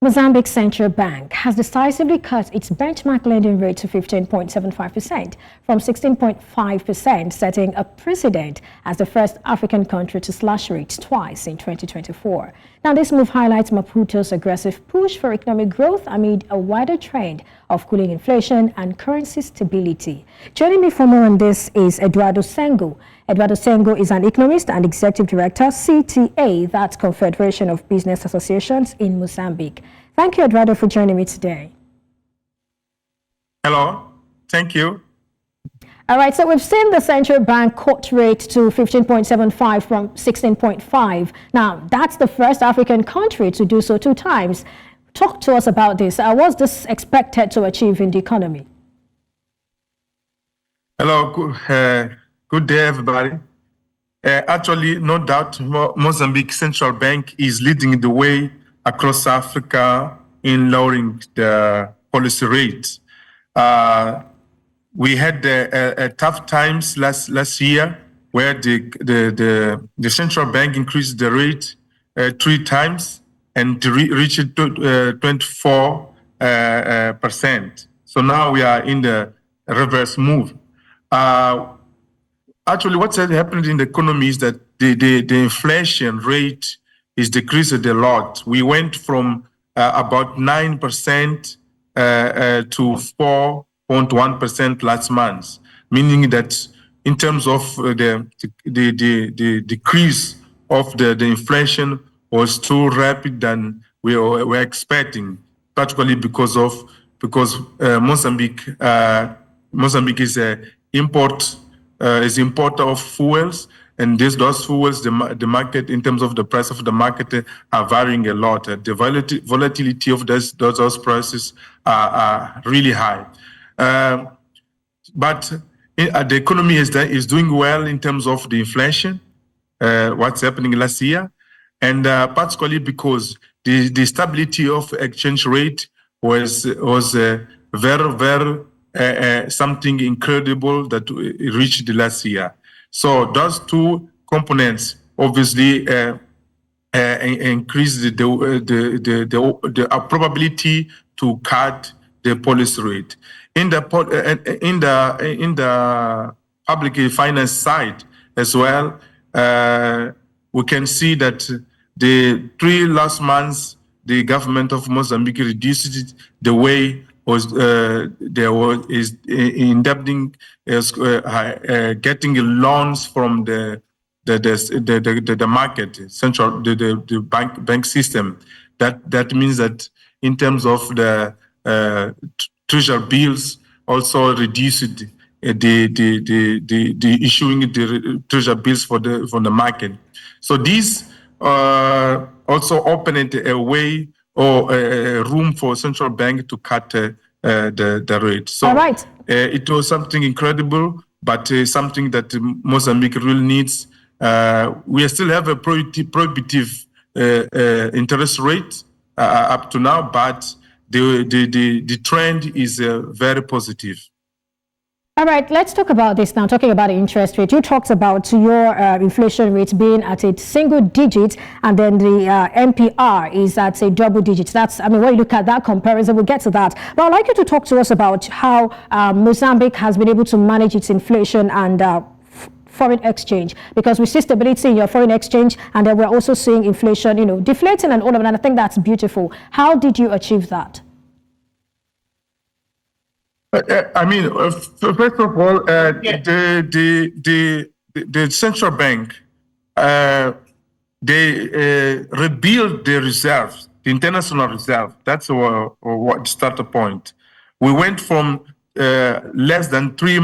Mozambique Central Bank has decisively cut its benchmark lending rate to 15.75% from 16.5%, setting a precedent as the first African country to slash rates twice in 2024. Now, this move highlights Maputo's aggressive push for economic growth amid a wider trend of cooling inflation and currency stability. Joining me for more on this is Eduardo Sengo. Eduardo Sengo is an economist and executive director, CTA, that's Confederation of Business Associations in Mozambique. Thank you, Eduardo, for joining me today. Hello, thank you. All right, so we've seen the central bank cut rate to 15.75 from 16.5. Now, that's the first African country to do so 2 times. Talk to us about this. What's this expected to achieve in the economy? Hello, good day, everybody. Actually, no doubt, Mozambique Central Bank is leading the way across Africa in lowering the policy rate. We had tough times last year where the central bank increased the rate 3 times and reached 24%. So now we are in the reverse move. Actually, what's happened in the economy is that the inflation rate is decreased a lot. We went from about 9% to 4.1% last month, meaning that in terms of the decrease of the inflation was too rapid than we were expecting, particularly because Mozambique is an importer of fuels, and those fuels, the market, in terms of the price of the market, are varying a lot. The volatility of those prices are really high. But the economy is doing well in terms of the inflation, what's happening last year, and particularly because the stability of exchange rate was very something incredible that we reached last year. So those 2 components obviously increase the probability to cut the policy rate. In the public finance side as well, we can see that the 3 last months, the government of Mozambique reduced it the way is indebting, getting loans from the market, central the bank system. That means that in terms of the treasury bills, also reduced the issuing the treasury bills from the market. So these also opened a way or room for central bank to cut the rate. So all right. It was something incredible, but something that Mozambique really needs. We still have a prohibitive interest rate up to now, but the trend is very positive. All right, let's talk about this now, talking about the interest rate. You talked about your inflation rate being at a single digit, and then the MPR is at a double digit. That's, when you look at that comparison, we'll get to that. But I'd like you to talk to us about how Mozambique has been able to manage its inflation and foreign exchange, because we see stability in your foreign exchange, and then we're also seeing inflation, deflating and all of that. And I think that's beautiful. How did you achieve that? First of all, the central bank, they rebuild the reserves, the international reserve. That's what started point. We went from less than 3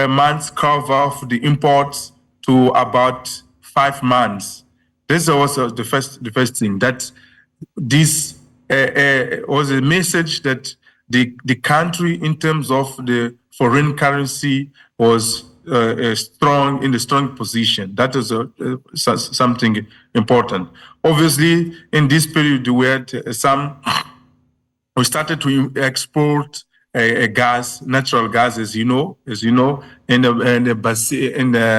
months cover of the imports to about 5 months. This was the first thing. That this was a message that the country, in terms of the foreign currency, was in the strong position. That is something important. Obviously, in this period, we had we started to export natural gas, as you know, in the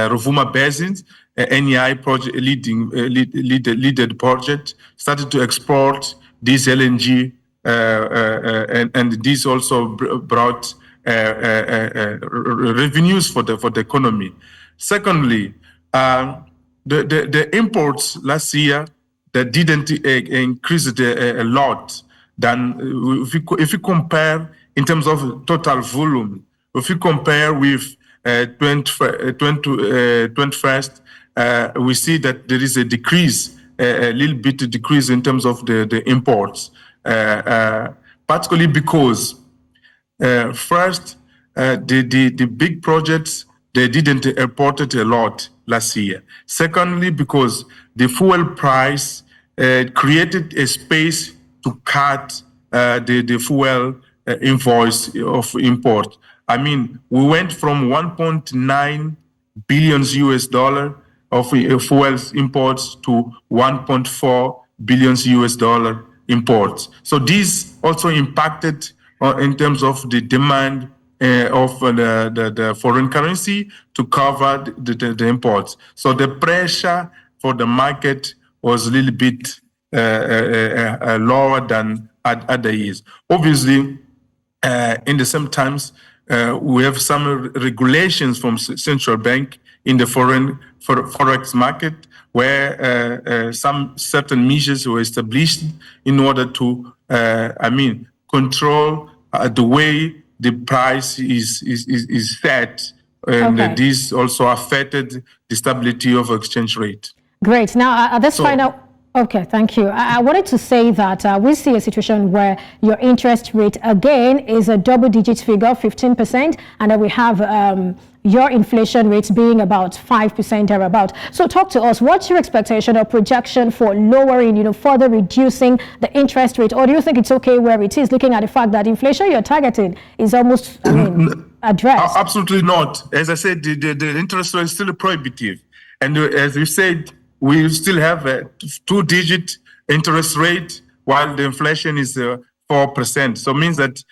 Rovuma basins. NEI project leaded project started to export this LNG, and this also brought revenues for the economy. Secondly, the imports last year that didn't increase a lot. Than if you compare in terms of total volume, if you compare with 21st, we see that there is a decrease, a little bit decrease in terms of the imports, particularly because first, the big projects, they didn't import it a lot last year. Secondly, because the fuel price created a space to cut the fuel invoice of import. I mean, we went from 1.9 billion US dollar of fuel imports to 1.4 billion US dollar imports. So this also impacted in terms of the demand of the foreign currency to cover the imports. So the pressure for the market was a little bit lower than other years. Obviously, in the same times, we have some regulations from central bank in the forex market, where some certain measures were established in order to, control the way the price is set, and this also affected the stability of exchange rate. Great. Now, let's find out. Okay, thank you. I wanted to say that we see a situation where your interest rate, again, is a double-digit figure, 15%, and then we have your inflation rates being about 5% thereabout. So talk to us. What's your expectation or projection for lowering, further reducing the interest rate? Or do you think it's okay where it is, looking at the fact that inflation you're targeting is almost, addressed? Absolutely not. As I said, the interest rate is still prohibitive. And as we said, we still have a two-digit interest rate while the inflation is 4%. So it means that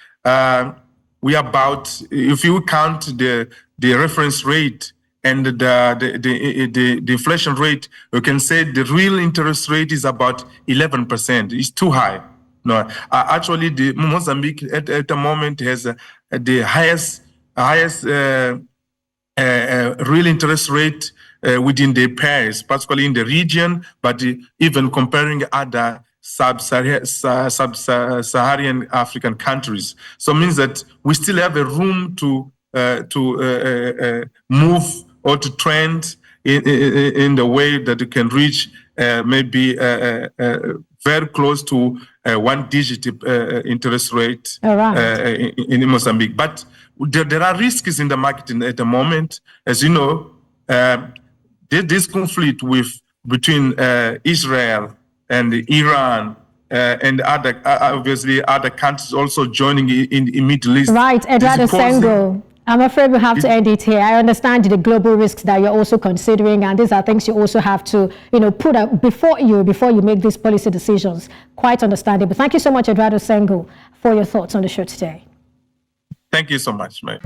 we are about, if you count the reference rate and the inflation rate, you can say the real interest rate is about 11%. It's too high. No, actually, the Mozambique at the moment has the highest real interest rate within the pairs, particularly in the region, but even comparing other sub-Saharan African countries. So it means that we still have a room to move or to trend in the way that it can reach maybe very close to one-digit interest rate in Mozambique. But there are risks in the market at the moment. As you know, this conflict between Israel and Iran and obviously other countries also joining in the Middle East. Right, Eduardo Sengo. I'm afraid we have to end it here. I understand the global risks that you're also considering, and these are things you also have to, put up before you make these policy decisions. Quite understandable. Thank you so much, Eduardo Sengo, for your thoughts on the show today. Thank you so much, mate.